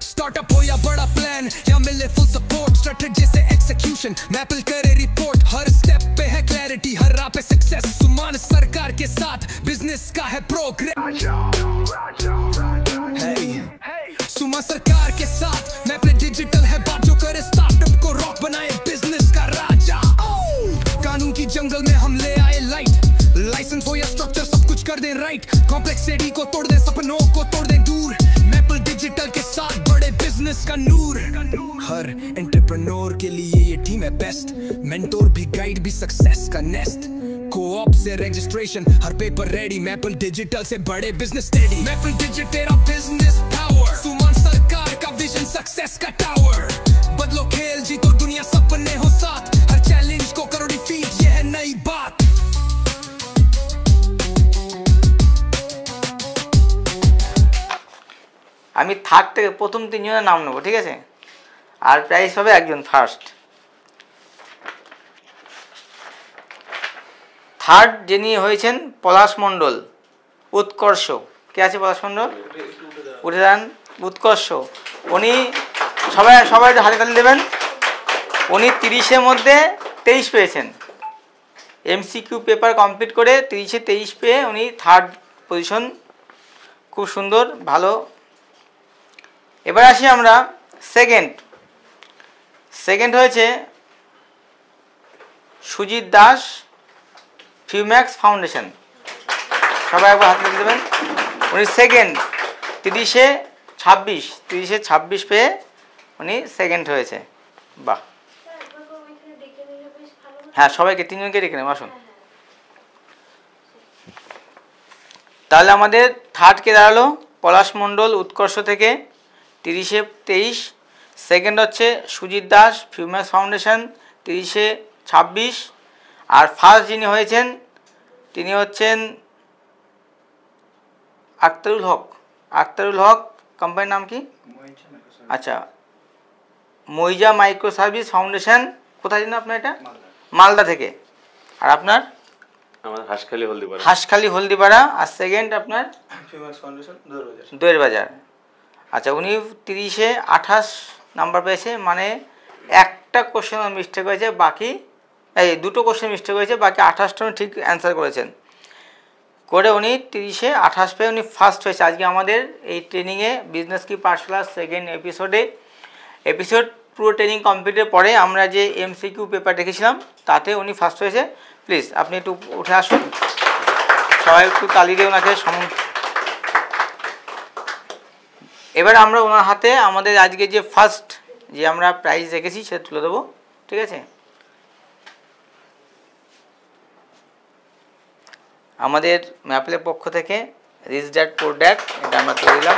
startup हो या बड़ा प्लान या मिले फुल सपोर्ट स्ट्रेटजी से एग्जीक्यूशन मैपल करे रिपोर्ट हर स्टेप पे है क्लैरिटी हर राह पे सक्सेस सुमान सरकार के साथ बिजनेस का है प्रोग्रेस सुमान सरकार के साथ मैपल डिजिटल है बात जो करे स्टार्टअप को रॉक बनाए बिजनेस का राजा कानून की जंगल में हम ले आए लाइट लाइसेंस हो या स्ट्रक्चर सब कुछ कर दे राइट कॉम्प्लेक्सिटी को तोड़ दे सपनों को तोड़ दे दूर मैपल डिजिटल के साथ बड़े बिजनेस का नूर हर एंटरप्रेन्योर के लिए ये टीम है बेस्ट मेंटोर भी गाइड भी सक्सेस का नेस्ट कोऑप से रजिस्ट्रेशन हर पेपर रेडी मैपल डिजिटल से बड़े बिजनेस स्टेडी मैपल डिजिटल तेरा बिजनेस पावर सुमान सरकार का विजन सक्सेस का टावर बदलो खेल जीतो दुनिया सपने हो साथ हर चैलेंज को करो डिफीट ये है नई बात আমি থার্ড থেকে প্রথম তিনজনের নাম নেব ঠিক আছে আর প্রাইজ হবে একজন ফার্স্ট থার্ড যিনি হয়েছেন পলাশ মণ্ডল উৎকর্ষ কে আছে পলাশ মণ্ডল উঠে যান উৎকর্ষ উনি সবাই হাতে তালি দেবেন উনি 30-এর মধ্যে 23 পেয়েছেন এমসিকিউ পেপার কমপ্লিট করে 30-এ 23 পেয়ে উনি থার্ড পজিশন খুব সুন্দর ভালো এবার আসি আমরা সেকেন্ড হয়েছে সুজিত দাস ফিউম্যাক্স ফাউন্ডেশন সবাই একবার হাত দিয়ে দেবেন উনি সেকেন্ড 30-এ 26 পেয়ে উনি সেকেন্ড হয়েছে বাহ হ্যাঁ সবাইকে তিনজনকে ডেকে নেব আসুন তাহলে আমাদের থার্ডকে দাঁড়ালো পলাশ মণ্ডল উৎকর্ষ থেকে 30-এ 23 সেকেন্ড হচ্ছে সুজিত দাস ফিউম্যাক্স ফাউন্ডেশন 30-এ 26 আর ফার্স্ট যিনি হয়েছেন তিনি হচ্ছেন আক্তারুল হক কোম্পানির নাম কি আচ্ছা মইজা মাইক্রো সার্ভিস ফাউন্ডেশন কোথায় জানেন আপনার এটা মালদা থেকে আর আপনার আমার হাঁসখালি হলদিপাড়া আর সেকেন্ড আপনার ফিউম্যাক্স ফাউন্ডেশন দোয়ের বাজার আচ্ছা উনি 30-এ 28 নাম্বার পেয়েছে মানে একটা কোশ্চেন মিস্টেক হয়েছে বাকি এই দুটো কোশ্চেন মিস্টেক হয়েছে বাকি 28টা ঠিক অ্যান্সার করেছেন করে উনি 30-এ 28 পেয়ে উনি ফার্স্ট হয়েছে আজকে আমাদের এই ট্রেনিংয়ে বিজনেস কি পাঠশালা সেকেন্ড এপিসোড পুরো ট্রেনিং কমপ্লিটের পরে আমরা যে এমসিকিউ পেপার দেখেছিলাম তাতে উনি ফার্স্ট হয়েছে প্লিজ আপনি একটু উঠে আসুন সবাই একটু তালি দিয়ে ওনাকে এবার আমরা ওনার হাতে আমাদের আজকে যে ফার্স্ট যে আমরা প্রাইজ রেখেছি সেটা তুলে দেবো ঠিক আছে আমাদের ম্যাপলের পক্ষ থেকে রিচ ড্যাট প্রোডাক্ট এটা আমরা তুলে দিলাম